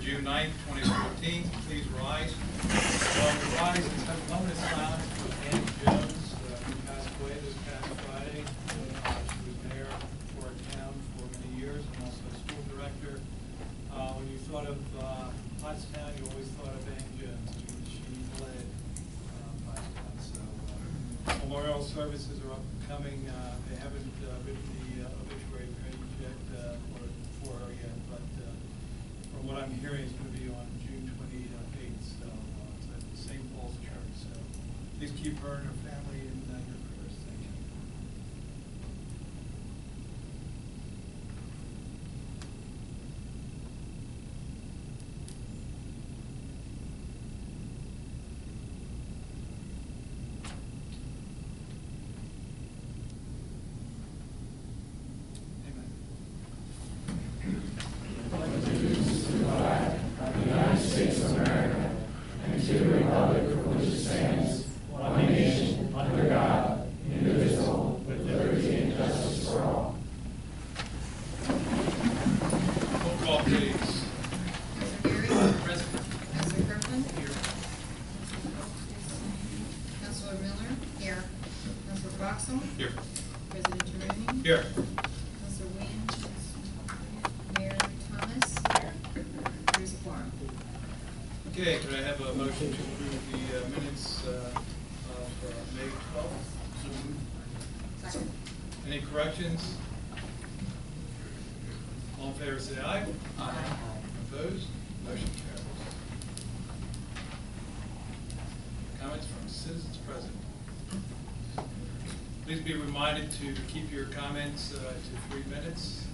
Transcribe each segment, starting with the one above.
June 9th, 2014. Please rise. While we rise, let's have a moment of silence for Ann Jones, who passed away this past Friday. She was mayor for our town for many years and also school director. When you thought of Pottstown, you always thought of Ann Jones. She led Pottstown. So memorial services are upcoming. They haven't written the obituary page yet for her yet, but from what I'm hearing, it's going to be on June 28th, so it's at St. Paul's Church. So please keep her and her family in your prayers. Thank you. Here. President Toroney. Here. Councilor Wynn. Mayor Thomas. Here. There's a quorum. Okay, could I have a motion to approve the minutes of May 12th? Second. Any corrections? All in favor say aye. Aye. Opposed? Motion carries. Comments from citizens present. Please be reminded to keep your comments to 3 minutes.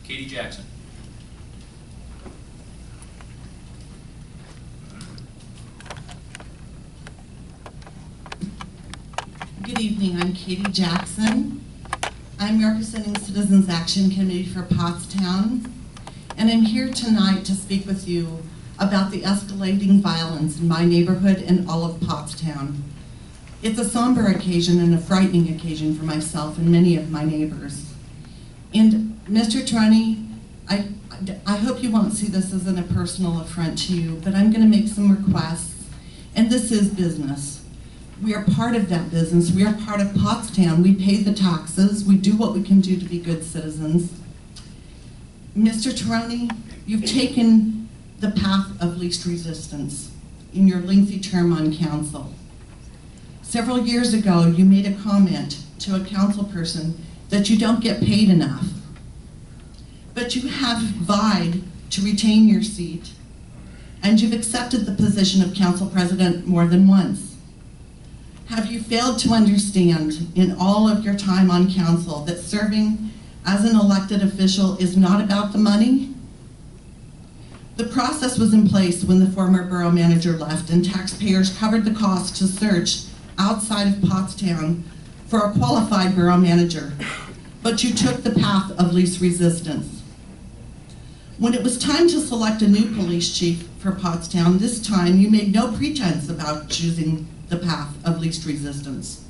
Katy Jackson. Good evening, I'm Katy Jackson. I'm representing Citizens Action Committee for Pottstown, and I'm here tonight to speak with you about the escalating violence in my neighborhood and all of Pottstown. It's a somber occasion and a frightening occasion for myself and many of my neighbors. And Mr. Toroney, I hope you won't see this as a personal affront to you, but I'm going to make some requests, and this is business. We are part of that business. We are part of Pottstown. We pay the taxes. We do what we can do to be good citizens. Mr. Toroney, you've taken the path of least resistance in your lengthy term on council. Several years ago, you made a comment to a council person that you don't get paid enough. But you have vied to retain your seat, and you've accepted the position of council president more than once. Have you failed to understand in all of your time on council that serving as an elected official is not about the money? The process was in place when the former borough manager left, and taxpayers covered the cost to search outside of Pottstown for a qualified borough manager. But you took the path of least resistance. When it was time to select a new police chief for Pottstown, this time you made no pretense about choosing the path of least resistance.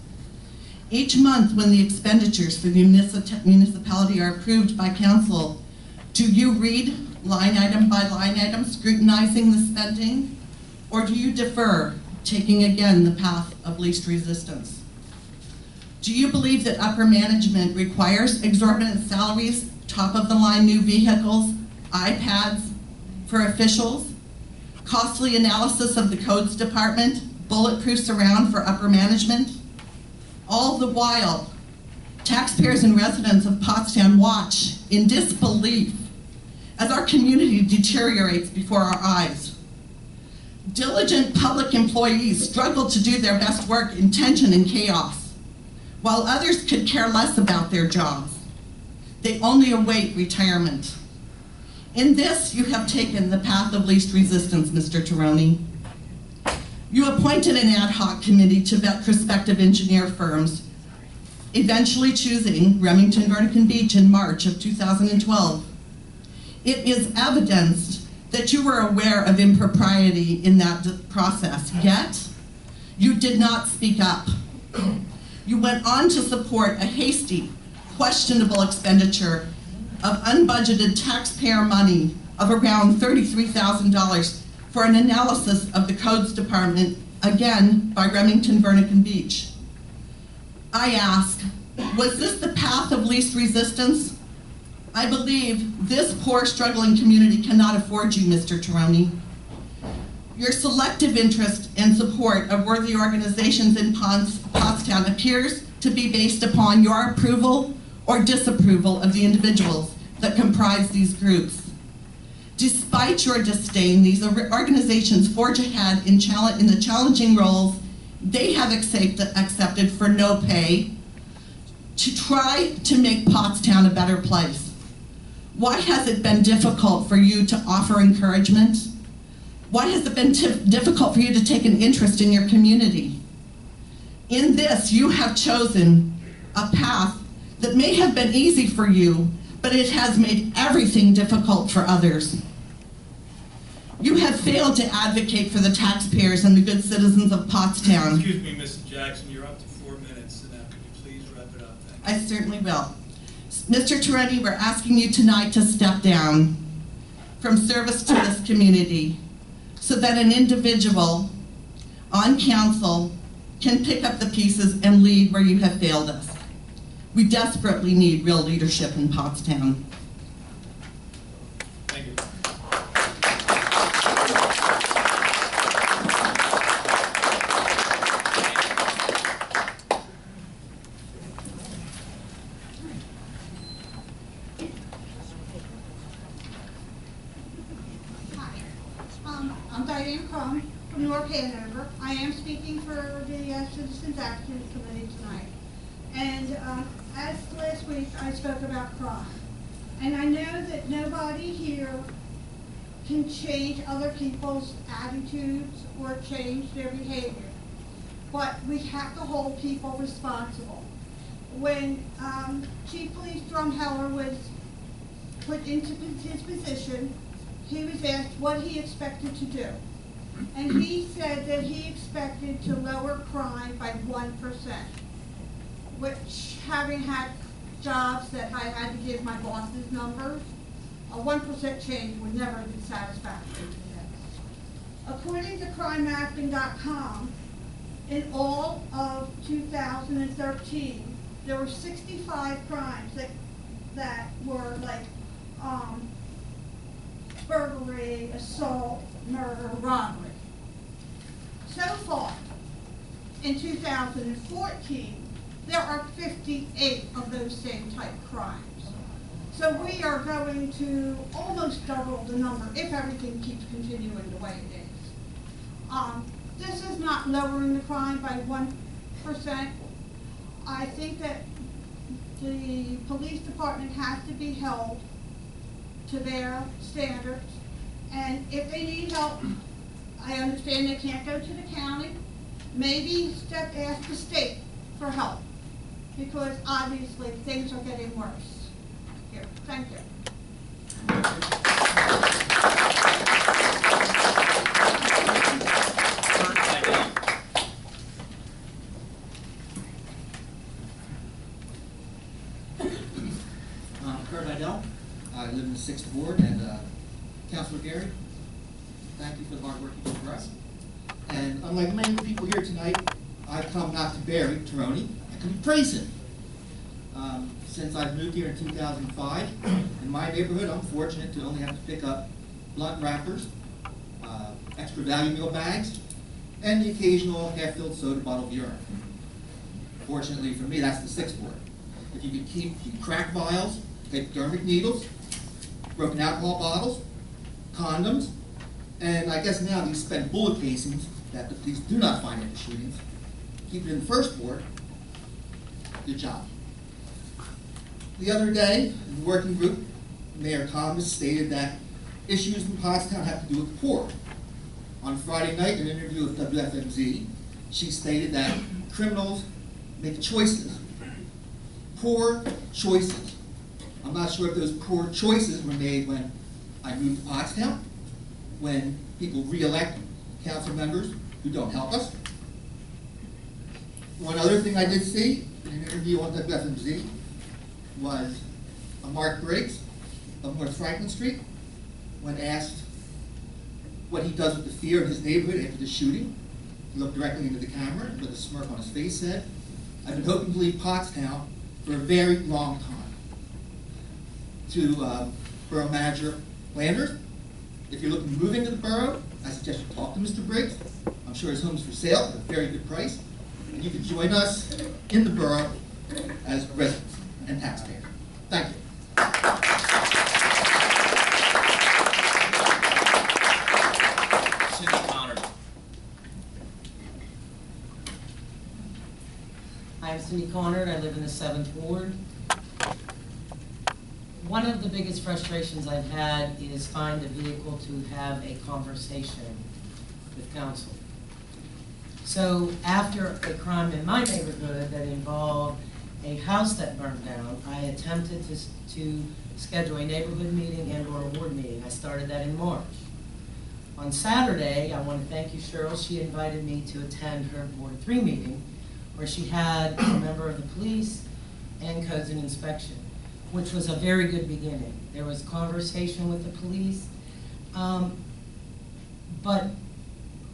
Each month when the expenditures for the municipality are approved by council, do you read line item by line item, scrutinizing the spending, or do you defer, taking again the path of least resistance? Do you believe that upper management requires exorbitant salaries, top-of-the-line new vehicles, iPads for officials, costly analysis of the codes department, bulletproof surround for upper management? All the while, taxpayers and residents of Pottstown watch in disbelief as our community deteriorates before our eyes. Diligent public employees struggle to do their best work in tension and chaos, while others could care less about their jobs. They only await retirement. In this, you have taken the path of least resistance, Mr. Toroney. You appointed an ad hoc committee to vet prospective engineer firms, eventually choosing Remington Vernon Beach in March of 2012. It is evidenced that you were aware of impropriety in that process, yet you did not speak up. You went on to support a hasty, questionable expenditure of unbudgeted taxpayer money of around $33,000 for an analysis of the codes department, again by Remington Vernon Beach. I ask, was this the path of least resistance? I believe this poor, struggling community cannot afford you, Mr. Toroney. Your selective interest and support of worthy organizations in Pottstown appears to be based upon your approval or disapproval of the individuals that comprise these groups. Despite your disdain, these organizations forge ahead in the challenging roles they have accepted for no pay to try to make Pottstown a better place. Why has it been difficult for you to offer encouragement? Why has it been difficult for you to take an interest in your community? In this, you have chosen a path that may have been easy for you, but it has made everything difficult for others. You have failed to advocate for the taxpayers and the good citizens of Pottstown. Excuse me, Mrs. Jackson, you're up to 4 minutes, and now could you please wrap it up? Thank you. I certainly will. Mr. Toroney, we're asking you tonight to step down from service to this community so that an individual on council can pick up the pieces and lead where you have failed us. We desperately need real leadership in Pottstown. Thank you. I'm Dianne Krumm from North Hanover. I am speaking for the Citizens Action Committee tonight. And as last week, I spoke about crime. And I know that nobody here can change other people's attitudes or change their behavior. But we have to hold people responsible. When Chief Police Drumheller was put into his position, he was asked what he expected to do. And he said that he expected to lower crime by 1%, which, having had jobs that I had to give my bosses numbers, a 1% change would never have been satisfactory to them. According to crimemapping.com, in all of 2013, there were 65 crimes that were like burglary, assault, murder, robbery. So far, in 2014, there are 58 of those same type crimes. So we are going to almost double the number if everything keeps continuing the way it is. This is not lowering the crime by 1%. I think that the police department has to be held to their standards, and if they need help, I understand they can't go to the county. Maybe ask the state for help, because obviously things are getting worse. Here, thank you. Heidel. I live in the 6th Ward, and Councilor Gary, thank you for the hard work you do for us. And unlike many people here tonight, I come not to bury Toroney, I come to praise him. Since I've moved here in 2005, in my neighborhood, I'm fortunate to only have to pick up blunt wrappers, extra value meal bags, and the occasional half-filled soda bottle of urine. Fortunately for me, that's the 6th Ward. If you could keep crack vials, hypodermic needles, broken alcohol bottles, condoms, and I guess now these spent bullet casings that the police do not find in the shootings, keep it in the 1st Ward, good job. The other day, in the working group, Mayor Thomas stated that issues in Pottstown have to do with the poor. On Friday night, in an interview with WFMZ, she stated that criminals make choices, poor choices. I'm not sure if those poor choices were made when I moved to Pottstown, when people re-elect council members who don't help us. One other thing I did see in an interview on WFMZ was a Mark Briggs of North Franklin Street, when asked what he does with the fear in his neighborhood after the shooting. He looked directly into the camera and with a smirk on his face said, "I've been hoping to leave Pottstown for a very long time." To Borough Manager Flanders, if you're looking to move into the borough, I suggest you talk to Mr. Briggs. I'm sure his home's for sale at a very good price. And you can join us in the borough as residents and taxpayers. Thank you. I'm Cindy Conard. I live in the 7th Ward. One of the biggest frustrations I've had is find a vehicle to have a conversation with council. So after a crime in my neighborhood that involved a house that burned down, I attempted to schedule a neighborhood meeting and or a ward meeting. I started that in March. On Saturday, I want to thank you, Cheryl. She invited me to attend her Ward 3 meeting, where she had a member of the police and codes and inspection, which was a very good beginning. There was conversation with the police, but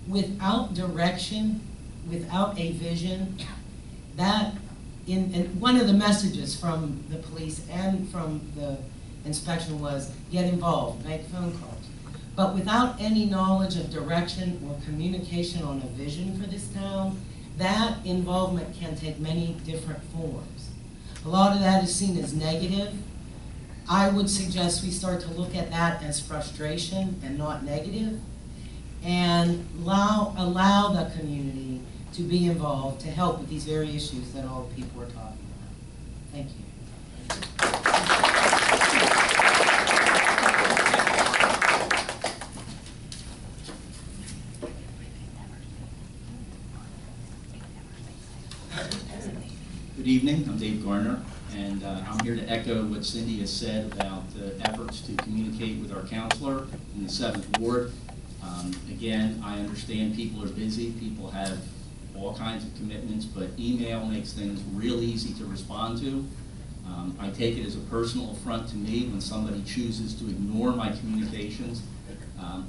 without direction, without a vision, that and one of the messages from the police and from the inspection was get involved, make phone calls. But without any knowledge of direction or communication on a vision for this town, that involvement can take many different forms. A lot of that is seen as negative. I would suggest we start to look at that as frustration and not negative, and allow the community to be involved to help with these very issues that all the people are talking about. Thank you. Good evening, I'm Dave Garner, and I'm here to echo what Cindy has said about the efforts to communicate with our counselor in the 7th Ward. Again, I understand people are busy, people have all kinds of commitments, but email makes things real easy to respond to. I take it as a personal affront to me when somebody chooses to ignore my communications.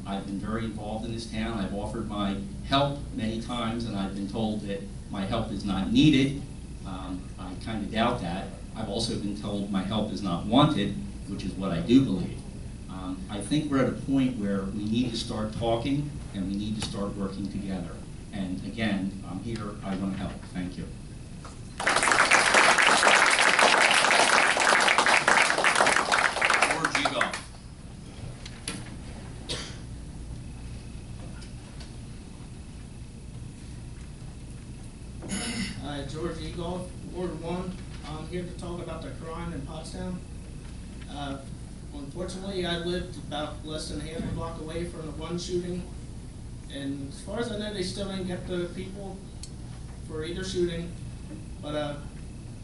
I've been very involved in this town. I've offered my help many times, and I've been told that my help is not needed. I kind of doubt that. I've also been told my help is not wanted, which is what I do believe. I think we're at a point where we need to start talking and we need to start working together. And again, I'm here, I want to help. Thank you. Egolf. George Egolf, Ward 1. I'm here to talk about the crime in Pottstown. Unfortunately, I lived about less than half a block away from the one shooting, and as far as I know, they still didn't get the people for either shooting, but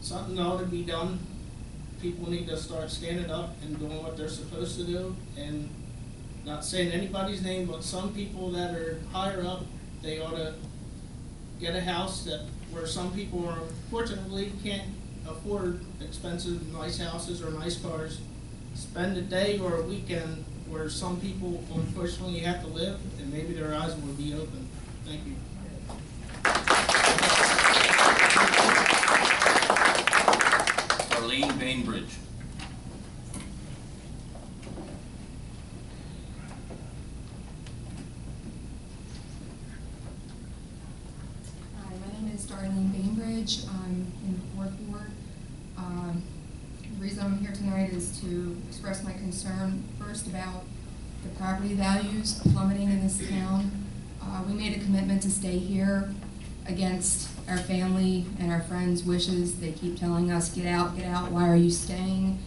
something ought to be done. People need to start standing up and doing what they're supposed to do, and not saying anybody's name, but some people that are higher up, they ought to get a house that where some people are, unfortunately can't afford expensive, nice houses or nice cars. Spend a day or a weekend where some people unfortunately have to live, and maybe their eyes will be open. Thank you. Darlene Bainbridge. Hi, my name is Darlene Bainbridge. I'm in the 4th Ward. The reason I'm here tonight is to express my concern first about the property values plummeting in this town. We made a commitment to stay here against our family and our friends' wishes. They keep telling us, get out, why are you staying?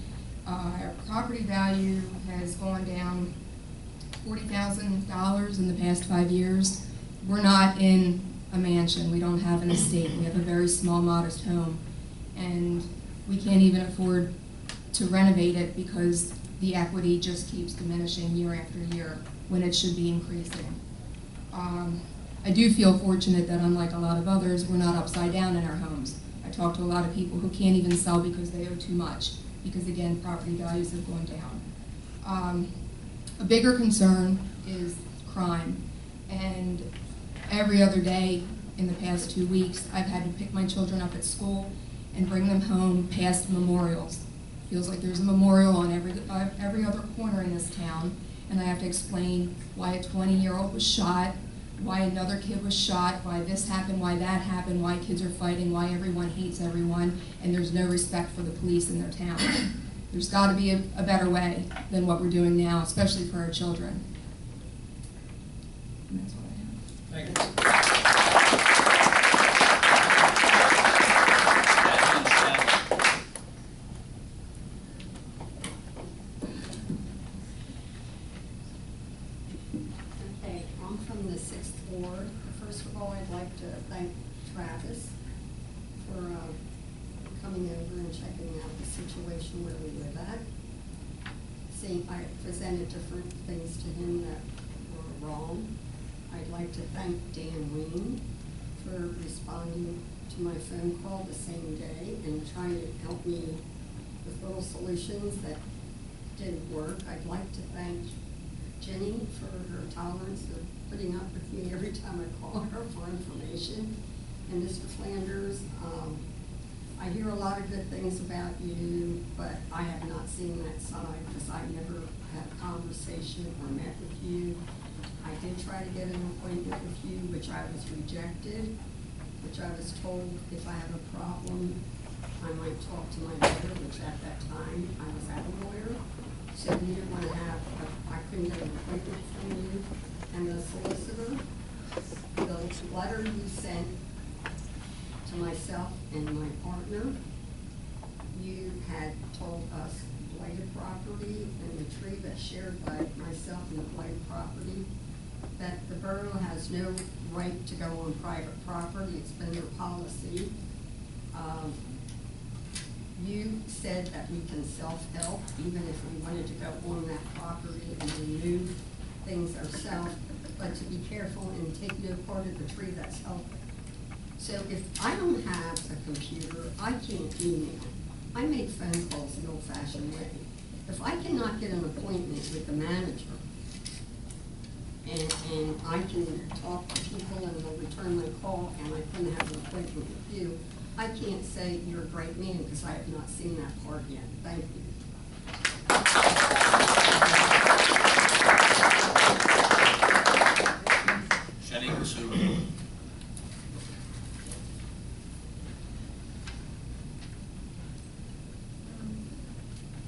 Our property value has gone down $40,000 in the past 5 years. We're not in a mansion. We don't have an estate. We have a very small, modest home. And we can't even afford to renovate it because the equity just keeps diminishing year after year when it should be increasing. I do feel fortunate that unlike a lot of others, we're not upside down in our homes. I talk to a lot of people who can't even sell because they owe too much, because again, property values have gone down. A bigger concern is crime. And every other day in the past 2 weeks, I've had to pick my children up at school and bring them home past memorials. Feels like there's a memorial on every other corner in this town, and I have to explain why a 20-year-old was shot, why another kid was shot, why this happened, why that happened, why kids are fighting, why everyone hates everyone, and there's no respect for the police in their town. There's got to be a better way than what we're doing now, especially for our children. And that's what I have. Thank you. Okay, I'm from the 6th Ward. First of all, I'd like to thank Travis for coming over and checking out the situation where we live at. See, I presented different things to him that were wrong. I'd like to thank Dan Ween for responding to my phone call the same day and trying to help me with little solutions that didn't work. I'd like to thank Jenny for her tolerance of putting up with me every time I call her for information. And Mr. Flanders, I hear a lot of good things about you, but I have not seen that side because I never had a conversation or met with you. I did try to get an appointment with you, which I was rejected, which I was told if I have a problem, I might talk to my lawyer, which at that time I was at a lawyer. So you didn't want to have, I couldn't get an appointment from you. And the solicitor, the letter you sent to myself and my partner, you had told us blighted property and the tree that's shared by myself and the blighted property, that the borough has no right to go on private property. It's been their policy. You said that we can self-help even if we wanted to go on that property and remove things ourselves, but to be careful and take no part of the tree that's healthy. So if I don't have a computer, I can't email. I make phone calls the old-fashioned way. If I cannot get an appointment with the manager, and I can talk to people and they'll return my call and I couldn't have an appointment with you, I can't say you're a great man because I have not seen that part yet. Thank you. Shanicqua Suber.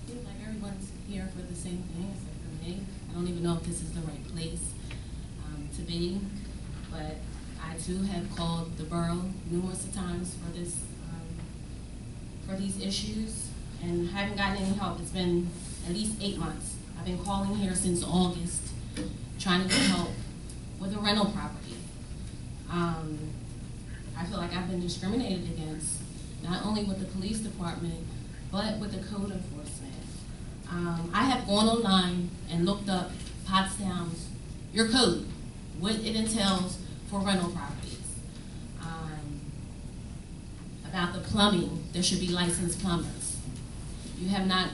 Seems like everyone's here for the same thing except for me. I don't even know if this is the right place to be, but I too have called the borough numerous times for this, for these issues, and haven't gotten any help. It's been at least 8 months. I've been calling here since August, trying to get help with a rental property. I feel like I've been discriminated against, not only with the police department, but with the code enforcement. I have gone online and looked up Pottstown's, your code, what it entails for rental properties. About the plumbing, there should be licensed plumbers. You have not,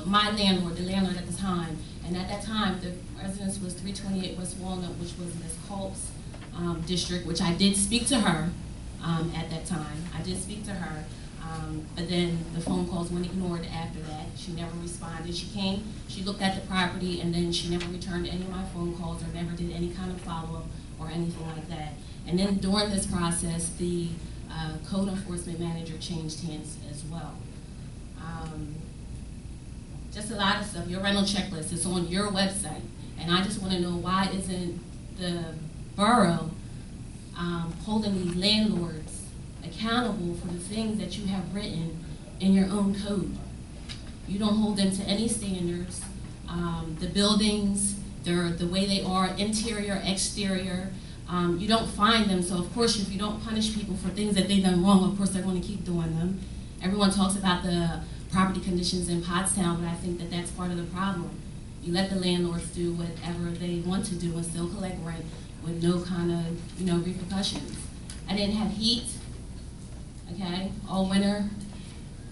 my landlord, the landlord at the time, and at that time, the residence was 328 West Walnut, which was Ms. Culp's district, which I did speak to her at that time. I did speak to her, but then the phone calls went ignored after that. She never responded. She came, she looked at the property, and then she never returned any of my phone calls or never did any kind of follow-up or anything like that. And then during this process, the code enforcement manager changed hands as well. Just a lot of stuff. Your rental checklist is on your website, and I just want to know why isn't the borough holding these landlords accountable for the things that you have written in your own code? You don't hold them to any standards. The buildings, They're the way they are, interior, exterior. You don't find them, so of course if you don't punish people for things that they've done wrong, of course they're going to keep doing them. Everyone talks about the property conditions in Pottstown, but I think that that's part of the problem. You let the landlords do whatever they want to do and still collect rent with no kind of, repercussions. I didn't have heat, okay, all winter,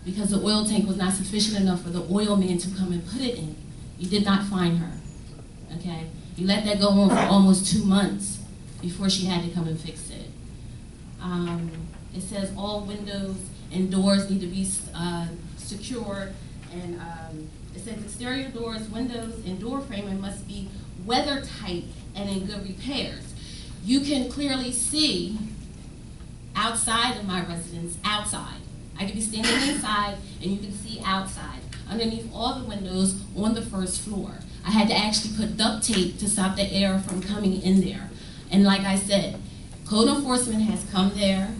because the oil tank was not sufficient enough for the oil man to come and put it in. You did not find her, okay? You let that go on for almost 2 months before she had to come and fix it. It says all windows and doors need to be secured, and it says exterior doors, windows, and door framing must be weather tight and in good repairs. You can clearly see outside of my residence, outside. I could be standing inside and you can see outside, underneath all the windows on the first floor. I had to actually put duct tape to stop the air from coming in there. And like I said, code enforcement has come there,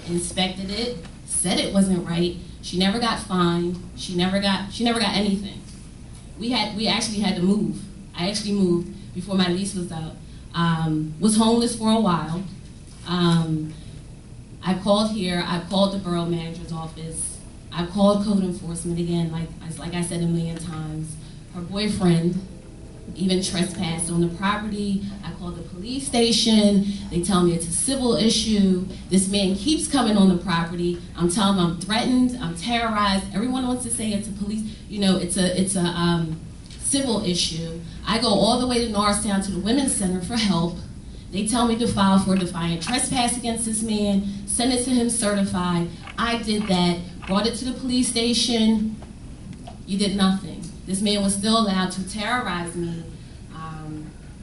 inspected it, said it wasn't right. She never got fined. She never got anything. We actually had to move. I actually moved before my lease was up. Was homeless for a while. I called here. I called the borough manager's office. I called code enforcement again, like I said a million times. Her boyfriend even trespassed on the property. I called the police station. They tell me it's a civil issue. This man keeps coming on the property. I'm telling them I'm threatened, I'm terrorized. Everyone wants to say it's a police, it's a civil issue. I go all the way to Norristown to the Women's Center for help. They tell me to file for defiant trespass against this man, send it to him certified. I did that, brought it to the police station. You did nothing. This man was still allowed to terrorize me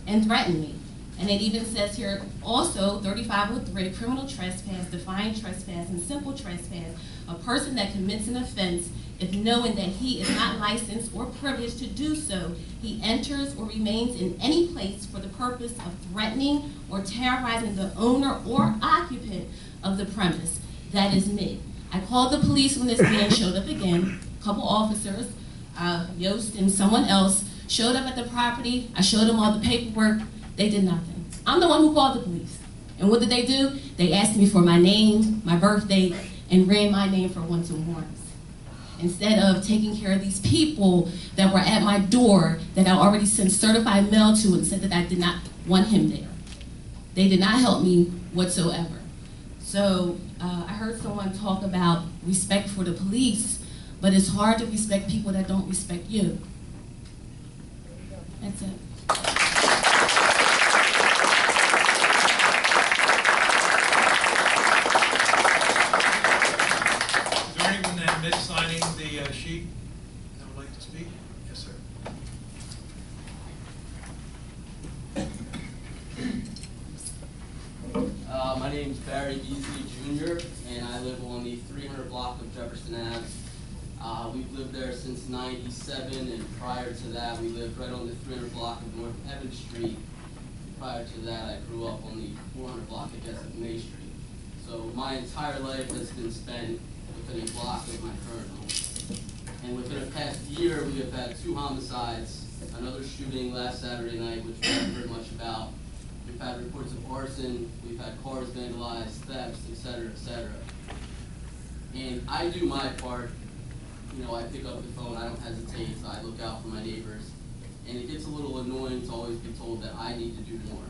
and threaten me. And it even says here, also 3503, criminal trespass, defiant trespass, and simple trespass. A person that commits an offense, if knowing that he is not licensed or privileged to do so, he enters or remains in any place for the purpose of threatening or terrorizing the owner or occupant of the premise. That is me. I called the police when this man showed up again. A couple officers, Yost and someone else, showed up at the property. I showed them all the paperwork. They did nothing. I'm the one who called the police. And what did they do? They asked me for my name, my birth date, and ran my name for warrants and warrants. Instead of taking care of these people that were at my door that I already sent certified mail to and said that I did not want him there. They did not help me whatsoever. So I heard someone talk about respect for the police, but it's hard to respect people that don't respect you. That's it. Is there anyone that missed signing the sheet that would like to speak? Yes, sir. My name is Barry Beasley Jr., and I live on the 300 block of Jefferson Ave. We've lived there since '97, and prior to that, we lived right on the 300 block of North Evans Street. Prior to that, I grew up on the 400 block, I guess, of May Street. So my entire life has been spent within a block of my current home. And within the past year, we have had 2 homicides, another shooting last Saturday night, which we haven't heard much about. We've had reports of arson, we've had cars vandalized, thefts, etc., etc. And I do my part. I pick up the phone, I don't hesitate, so I look out for my neighbors. And it gets a little annoying to always be told that I need to do more.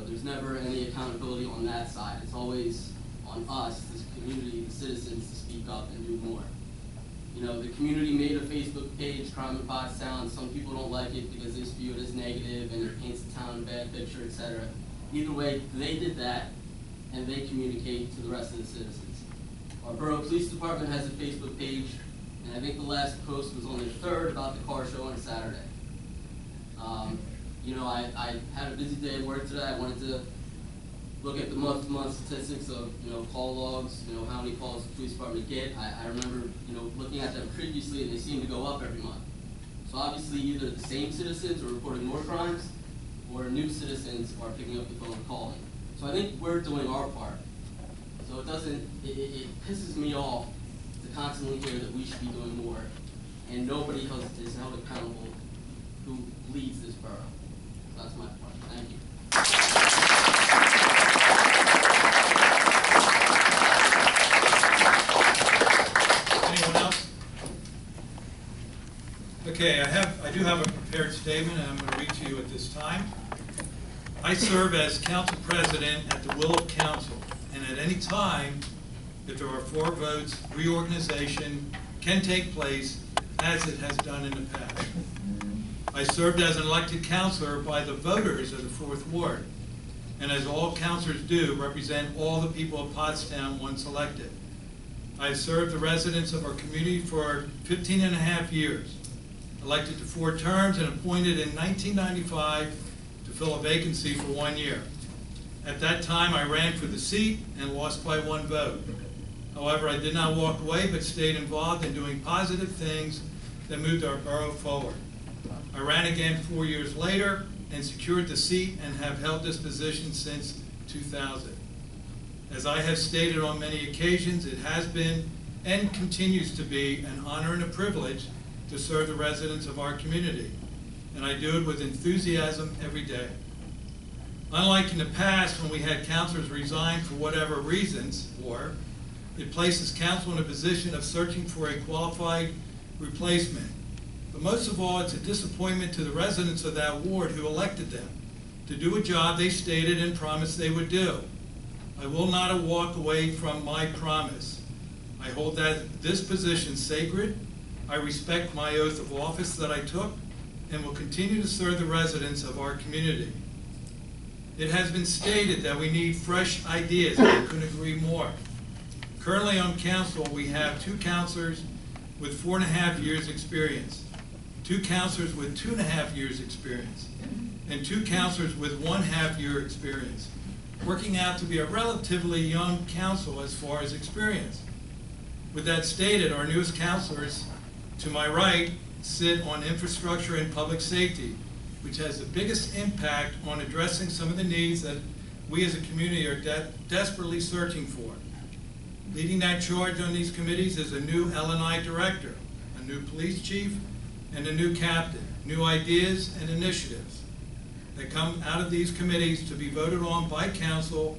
There's never any accountability on that side. It's always on us, this community, the citizens, to speak up and do more. The community made a Facebook page, Crime in Pottstown. Some people don't like it because they view it as negative and it paints the town in a bad picture, etc. Either way, they did that, and they communicate to the rest of the citizens. Our Borough Police Department has a Facebook page, and I think the last post was on the 3rd about the car show on Saturday. I had a busy day at work today. I wanted to look at the month-to-month statistics of, call logs, how many calls the police department get. I remember, looking at them previously, and they seem to go up every month. So obviously, either the same citizens are reporting more crimes, or new citizens are picking up the phone and calling. So I think we're doing our part. So it pisses me off to constantly hear that we should be doing more, and nobody is held accountable who leads this borough. That's my part. Thank you. Anyone else? Okay, I do have a prepared statement, and I'm going to read to you at this time. I serve as council president at the will of council, and at any time, if there are 4 votes, reorganization can take place as it has done in the past. I served as an elected councilor by the voters of the 4th Ward, and as all councilors do, represent all the people of Pottstown once elected. I have served the residents of our community for 15 and a half years, elected to 4 terms and appointed in 1995 to fill a vacancy for 1 year. At that time, I ran for the seat and lost by 1 vote. However, I did not walk away, but stayed involved in doing positive things that moved our borough forward. I ran again 4 years later and secured the seat and have held this position since 2000. As I have stated on many occasions, it has been and continues to be an honor and a privilege to serve the residents of our community, and I do it with enthusiasm every day. Unlike in the past when we had councilors resign for whatever reasons, or it places council in a position of searching for a qualified replacement. But most of all, it's a disappointment to the residents of that ward who elected them to do a job they stated and promised they would do. I will not walk away from my promise. I hold this position sacred. I respect my oath of office that I took and will continue to serve the residents of our community. It has been stated that we need fresh ideas, and I couldn't agree more. Currently on council, we have 2 councilors with 4.5 years experience, 2 councilors with 2.5 years experience, and 2 councilors with 1.5 year experience, working out to be a relatively young council as far as experience. With that stated, our newest councilors to my right sit on infrastructure and public safety, which has the biggest impact on addressing some of the needs that we as a community are desperately searching for. Leading that charge on these committees is a new L&I director, a new police chief, and a new captain, new ideas and initiatives that come out of these committees to be voted on by council,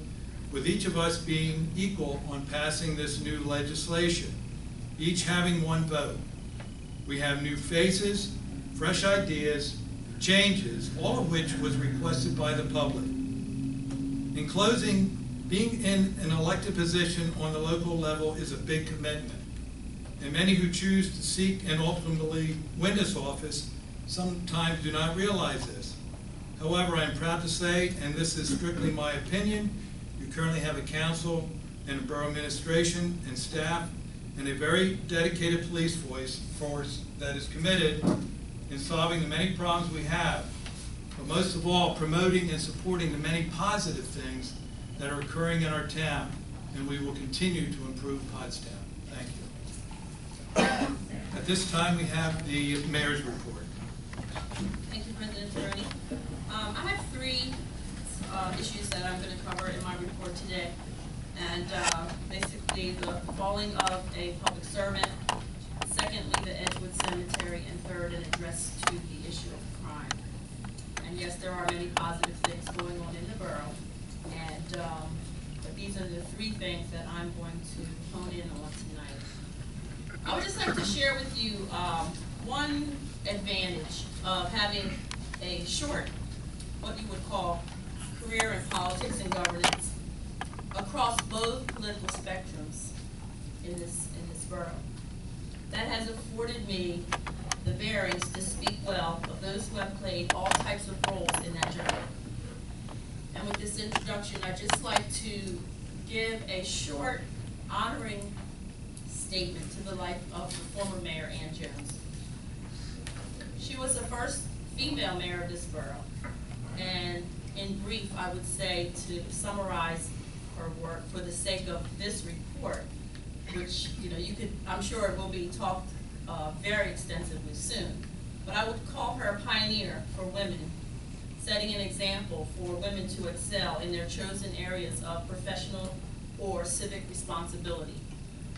with each of us being equal on passing this new legislation, each having 1 vote. We have new faces, fresh ideas, changes, all of which was requested by the public. In closing, being in an elected position on the local level is a big commitment, and many who choose to seek and ultimately win this office sometimes do not realize this. However, I am proud to say, and this is strictly my opinion, you currently have a council and a borough administration and staff and a very dedicated police force that is committed in solving the many problems we have, but most of all, promoting and supporting the many positive things that are occurring in our town, and we will continue to improve Pottstown. Thank you. At this time, we have the mayor's report. Thank you, President Toroney. I have 3 issues that I'm going to cover in my report today, and basically the falling of a public servant, secondly, the Edgewood Cemetery, and third, an address to the issue of crime. And yes, there are many positive things going on in the borough, and but these are the 3 things that I'm going to hone in on tonight. I would just like to share with you one advantage of having a short, what you would call, career in politics and governance across both political spectrums in this borough. That has afforded me the bearings to speak well of those who have played all types of roles in that journey. And with this introduction, I'd just like to give a short honoring statement to the life of the former Mayor Ann Jones. She was the first female mayor of this borough, and in brief, I would say, to summarize her work for the sake of this report, which you could, I'm sure it will be talked very extensively soon, but I would call her a pioneer for women, setting an example for women to excel in their chosen areas of professional or civic responsibility.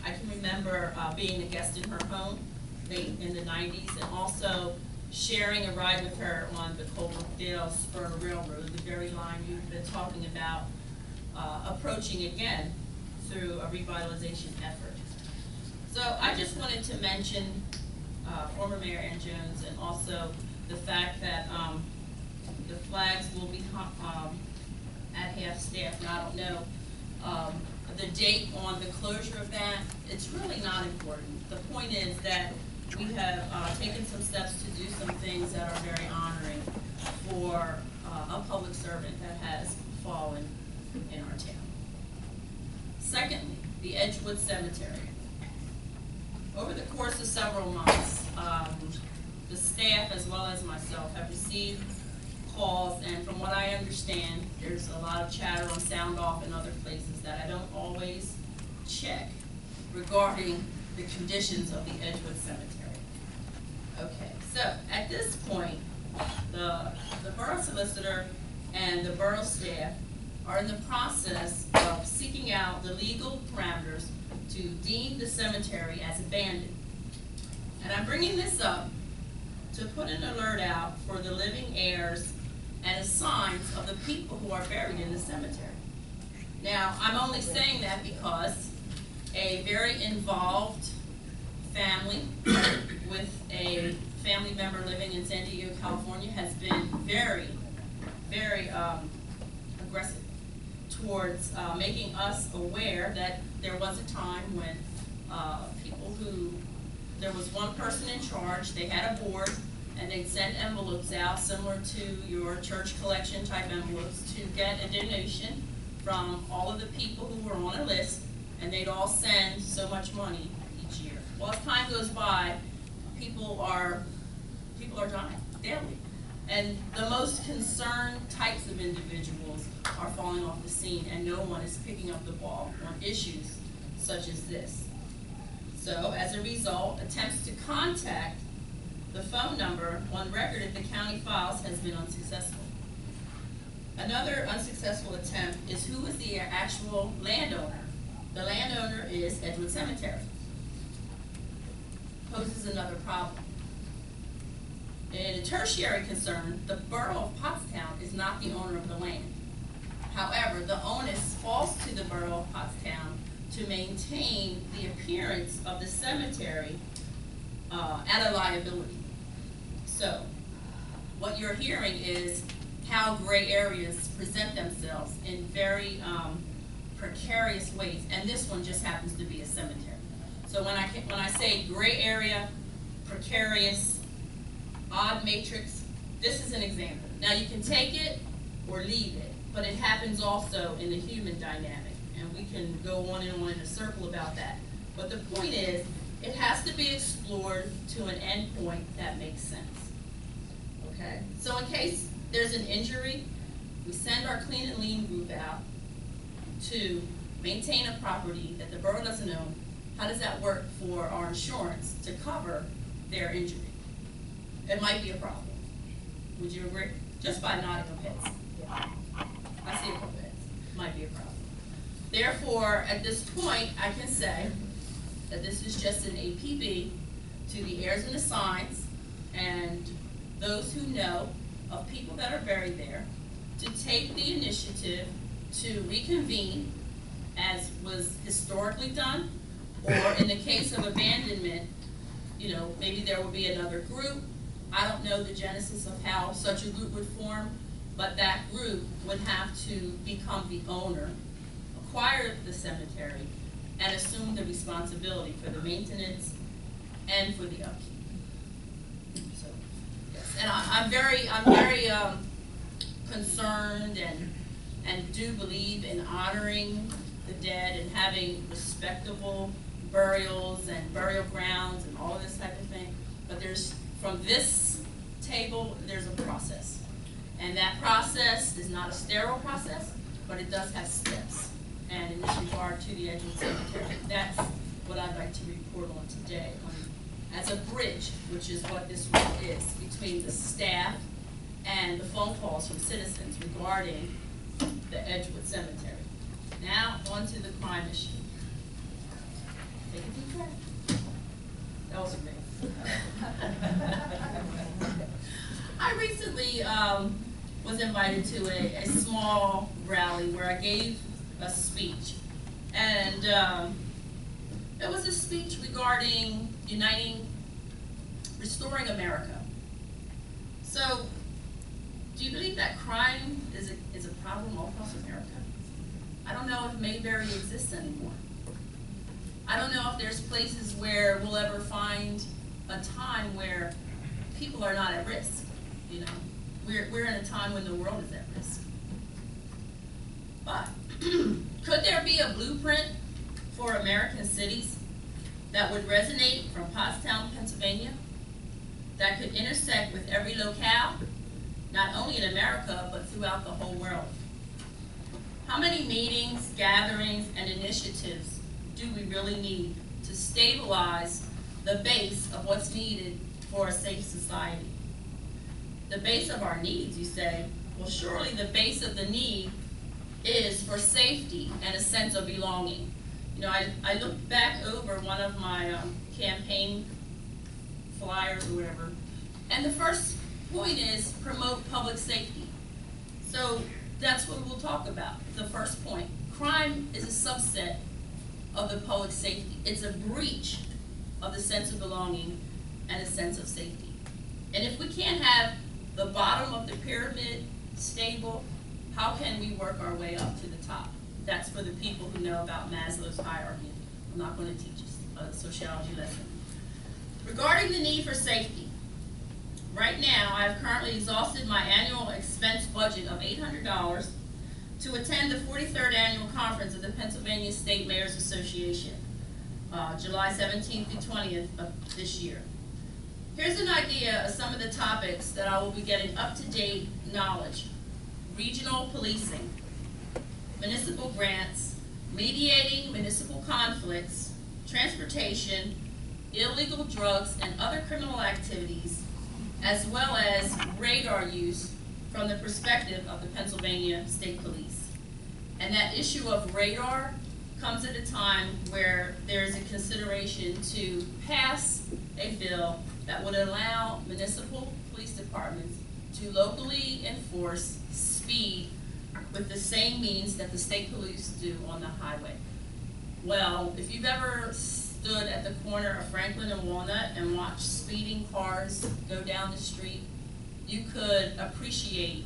I can remember being a guest in her home late in the 90s, and also sharing a ride with her on the Coverdale Spur Railroad, the very line you've been talking about, approaching again through a revitalization effort. So I just wanted to mention former Mayor Ann Jones, and also the fact that the flags will be at half staff. Now, I don't know the date on the closure of that. It's really not important. The point is that we have taken some steps to do some things that are very honoring for a public servant that has fallen in our town. Secondly, the Edgewood Cemetery. Over the course of several months, the staff as well as myself have received calls, and from what I understand, there's a lot of chatter on Sound Off and other places that I don't always check regarding the conditions of the Edgewood Cemetery. Okay, so at this point, the borough solicitor and the borough staff are in the process of seeking out the legal parameters to deem the cemetery as abandoned. And I'm bringing this up to put an alert out for the living heirs and as signs of the people who are buried in the cemetery. Now, I'm only saying that because a very involved family with a family member living in San Diego, California has been very, very aggressive towards making us aware that there was a time when there was one person in charge, they had a board, and they'd send envelopes out similar to your church collection type envelopes to get a donation from all of the people who were on a list, and they'd all send so much money each year. Well, as time goes by, people are dying daily. And the most concerned types of individuals are falling off the scene, and no one is picking up the ball on issues such as this. So, as a result, attempts to contact the phone number on record at the county files has been unsuccessful. Another unsuccessful attempt is who is the actual landowner. The landowner is Edgewood Cemetery. Poses another problem. In a tertiary concern, the borough of Pottstown is not the owner of the land. However, the onus falls to the borough of Pottstown to maintain the appearance of the cemetery at a liability. So, what you're hearing is how gray areas present themselves in very precarious ways, and this one just happens to be a cemetery. So when I say gray area, precarious, odd matrix, this is an example. Now you can take it or leave it, but it happens also in the human dynamic, and we can go on and on in a circle about that. But the point is, it has to be explored to an end point that makes sense. Okay? So in case there's an injury, we send our clean and lean group out to maintain a property that the borough doesn't own. How does that work for our insurance to cover their injury? It might be a problem. Would you agree? Just by nodding of heads. Yeah. I see a couple heads. Might be a problem. Therefore, at this point, I can say that this is just an APB to the heirs and assigns and those who know of people that are buried there to take the initiative to reconvene as was historically done, or in the case of abandonment, you know, maybe there will be another group. I don't know the genesis of how such a group would form, but that group would have to become the owner, acquire the cemetery, and assume the responsibility for the maintenance and for the upkeep. So, yes, and I'm very concerned and do believe in honoring the dead and having respectable burials and burial grounds and all of this type of thing. But from this table, there's a process. And that process is not a sterile process, but it does have steps. And in this regard to the Edgewood Cemetery, that's what I'd like to report on today as a bridge, which is what this role is, between the staff and the phone calls from citizens regarding the Edgewood Cemetery. Now, on to the crime issue. Take a deep breath. That was for me. I recently was invited to a small rally where I gave a speech. And it was a speech regarding restoring America. So, do you believe that crime is a problem all across America? I don't know if Mayberry exists anymore. I don't know if there's places where we'll ever find a time where people are not at risk. You know, we're in a time when the world is at risk. But could there be a blueprint for American cities that would resonate from Pottstown, Pennsylvania, that could intersect with every locale, not only in America, but throughout the whole world? How many meetings, gatherings, and initiatives do we really need to stabilize the base of what's needed for a safe society? The base of our needs, you say? Well, surely the base of the need is for safety and a sense of belonging. You know, I looked back over one of my campaign flyers or whatever, and the first point is promote public safety. So that's what we'll talk about, the first point. Crime is a subset of the public safety. It's a breach of the sense of belonging and a sense of safety. And if we can't have the bottom of the pyramid stable, how can we work our way up to the top? That's for the people who know about Maslow's hierarchy. I'm not going to teach us a sociology lesson. Regarding the need for safety, right now I have currently exhausted my annual expense budget of $800 to attend the 43rd annual conference of the Pennsylvania State Mayors Association, July 17th through 20th of this year. Here's an idea of some of the topics that I will be getting up-to-date knowledge. Regional policing, municipal grants, mediating municipal conflicts, transportation, illegal drugs and other criminal activities, as well as radar use from the perspective of the Pennsylvania State Police. And that issue of radar comes at a time where there's a consideration to pass a bill that would allow municipal police departments to locally enforce speed with the same means that the state police do on the highway. Well, if you've ever stood at the corner of Franklin and Walnut and watched speeding cars go down the street, you could appreciate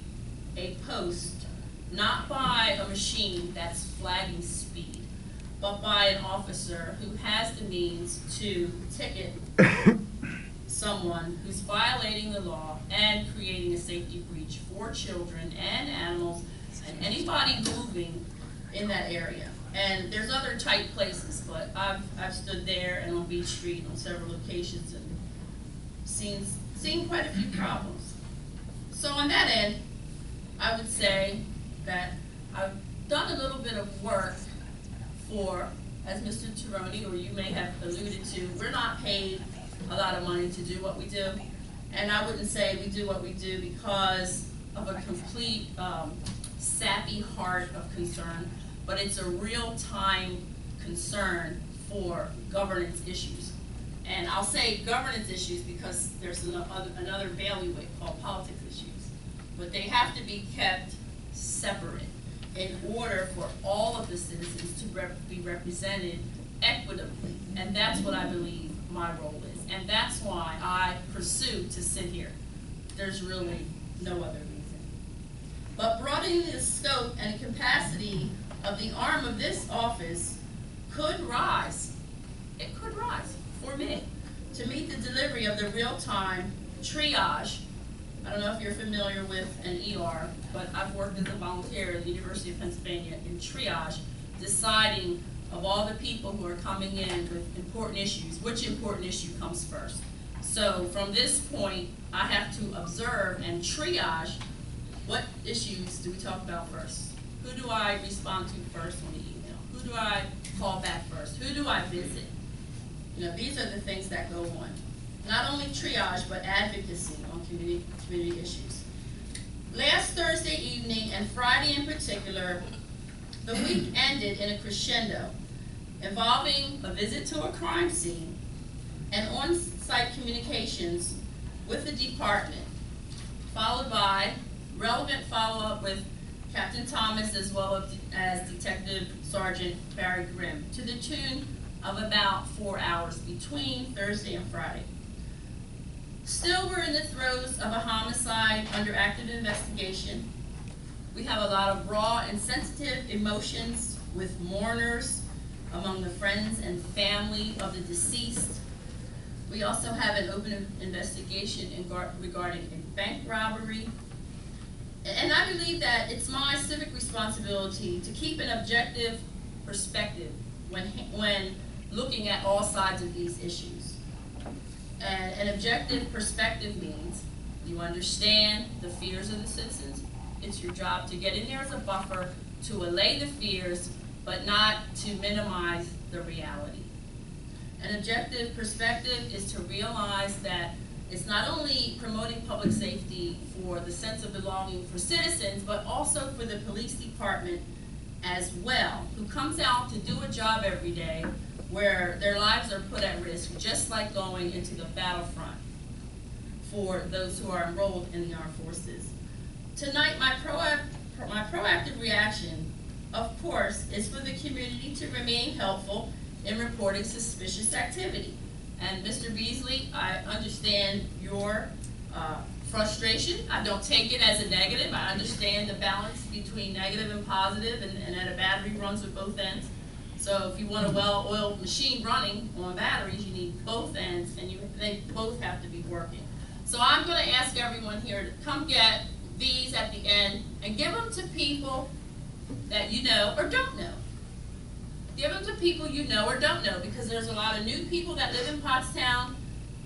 a post not by a machine that's flagging speed, but by an officer who has the means to ticket someone who's violating the law and creating a safety breach for children and animals and anybody moving in that area. And there's other tight places, but I've stood there and on Beach Street on several locations and seen quite a few problems. So on that end, I would say that I've done a little bit of work for, as Mr. Toroney, or you may have alluded to, we're not paid a lot of money to do what we do. And I wouldn't say we do what we do because of a complete sappy heart of concern, but it's a real-time concern for governance issues. And I'll say governance issues because there's another bailiwick called politics issues. But they have to be kept separate in order for all of the citizens to be represented equitably. And that's what I believe my role is. And that's why I pursue to sit here. There's really no other reason. But broadening the scope and capacity of the arm of this office could rise. It could rise for me to meet the delivery of the real-time triage. I don't know if you're familiar with an ER, but I've worked as a volunteer at the University of Pennsylvania in triage, deciding of all the people who are coming in with important issues, which important issue comes first. So from this point, I have to observe and triage what issues do we talk about first? Who do I respond to first on the email? Who do I call back first? Who do I visit? You know, these are the things that go on. Not only triage, but advocacy on community issues. Last Thursday evening and Friday in particular, the week ended in a crescendo involving a visit to a crime scene, and on-site communications with the department, followed by relevant follow-up with Captain Thomas as well as Detective Sergeant Barry Grimm, to the tune of about 4 hours between Thursday and Friday. Still, we're in the throes of a homicide under active investigation. We have a lot of raw and sensitive emotions with mourners among the friends and family of the deceased. We also have an open investigation regarding a bank robbery. And I believe that it's my civic responsibility to keep an objective perspective when looking at all sides of these issues. And an objective perspective means you understand the fears of the citizens. It's your job to get in there as a buffer to allay the fears, but not to minimize the reality. An objective perspective is to realize that it's not only promoting public safety for the sense of belonging for citizens, but also for the police department as well, who comes out to do a job every day where their lives are put at risk, just like going into the battlefront for those who are enrolled in the armed forces. Tonight, my proactive reaction, of course, is for the community to remain helpful in reporting suspicious activity. And Mr. Beasley, I understand your frustration. I don't take it as a negative. I understand the balance between negative and positive, and that a battery runs with both ends. So if you want a well-oiled machine running on batteries, you need both ends, and they both have to be working. So I'm going to ask everyone here to come get these at the end and give them to people that you know or don't know. Give them to people you know or don't know, because there's a lot of new people that live in Pottstown,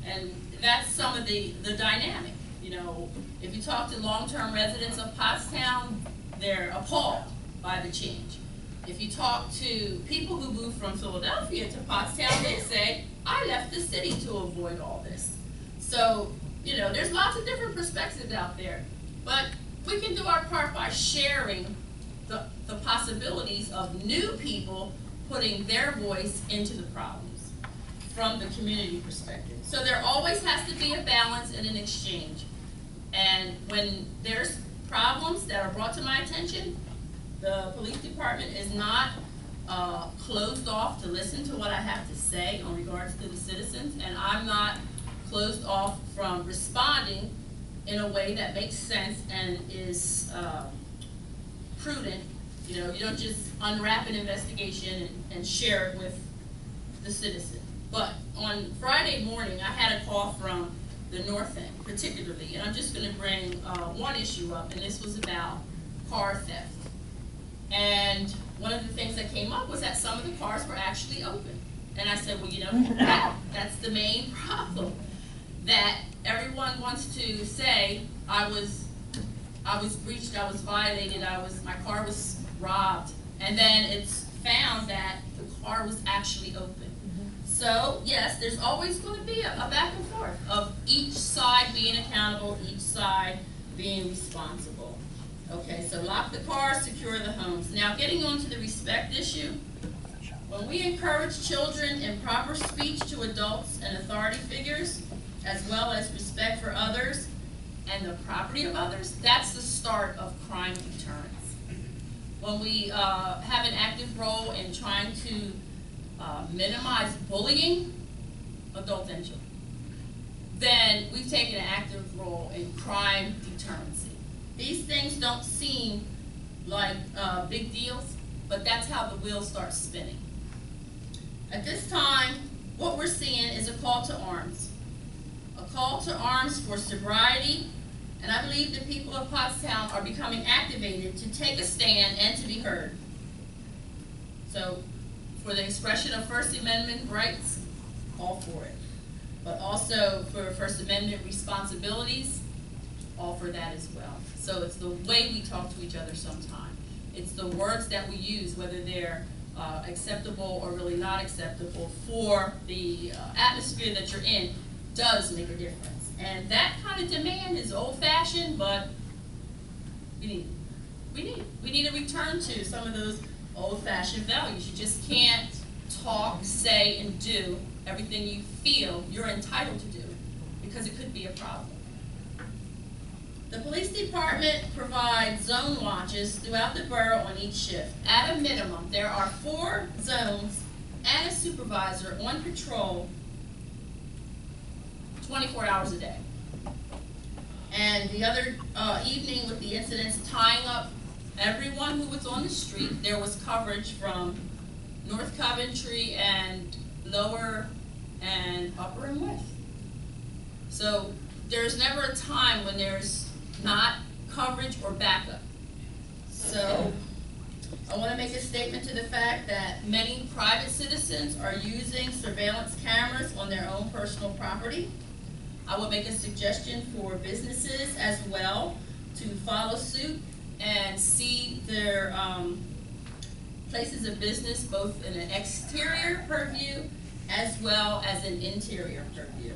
and that's some of the dynamic. You know, if you talk to long-term residents of Pottstown, they're appalled by the change. If you talk to people who moved from Philadelphia to Pottstown, they say, I left the city to avoid all this. So, you know, there's lots of different perspectives out there, but we can do our part by sharing the possibilities of new people putting their voice into the problems from the community perspective. So there always has to be a balance and an exchange. And when there's problems that are brought to my attention, the police department is not closed off to listen to what I have to say in regards to the citizens, and I'm not closed off from responding in a way that makes sense and is prudent. You know, you don't just unwrap an investigation and share it with the citizen. But on Friday morning, I had a call from the North End, particularly, and I'm just going to bring one issue up, and this was about car theft. And one of the things that came up was that some of the cars were actually open. And I said, well, you know, that's the main problem, that everyone wants to say, I was breached, I was violated, my car was robbed, and then it's found that the car was actually open. So, yes, there's always going to be a back and forth of each side being accountable, each side being responsible. Okay, so lock the cars, secure the homes. Now, getting on to the respect issue, when we encourage children in proper speech to adults and authority figures, as well as respect for others and the property of others, that's the start of crime deterrence. When we have an active role in trying to minimize bullying, adults and children, then we've taken an active role in crime deterrency. These things don't seem like big deals, but that's how the wheel starts spinning. At this time, what we're seeing is a call to arms. A call to arms for sobriety, and I believe the people of Pottstown are becoming activated to take a stand and to be heard. So, for the expression of First Amendment rights, all for it. But also for First Amendment responsibilities, all for that as well. So it's the way we talk to each other sometimes. It's the words that we use, whether they're acceptable or really not acceptable for the atmosphere that you're in, does make a difference. And that kind of demand is old-fashioned, but we need a return to some of those old-fashioned values. You just can't talk, say, and do everything you feel you're entitled to do, because it could be a problem. The police department provides zone watches throughout the borough on each shift. At a minimum, there are 4 zones and a supervisor on patrol 24 hours a day. And the other evening, with the incidents tying up everyone who was on the street, there was coverage from North Coventry and Lower and Upper and West. So there's never a time when there's not coverage or backup. So I want to make a statement to the fact that many private citizens are using surveillance cameras on their own personal property. I will make a suggestion for businesses as well to follow suit and see their places of business both in an exterior purview as well as an interior purview.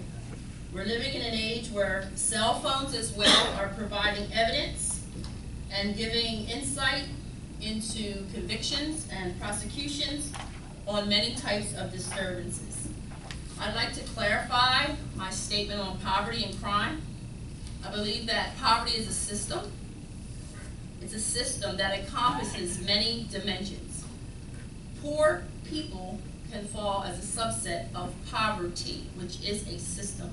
We're living in an age where cell phones as well are providing evidence and giving insight into convictions and prosecutions on many types of disturbances. I'd like to clarify my statement on poverty and crime. I believe that poverty is a system. It's a system that encompasses many dimensions. Poor people can fall as a subset of poverty, which is a system.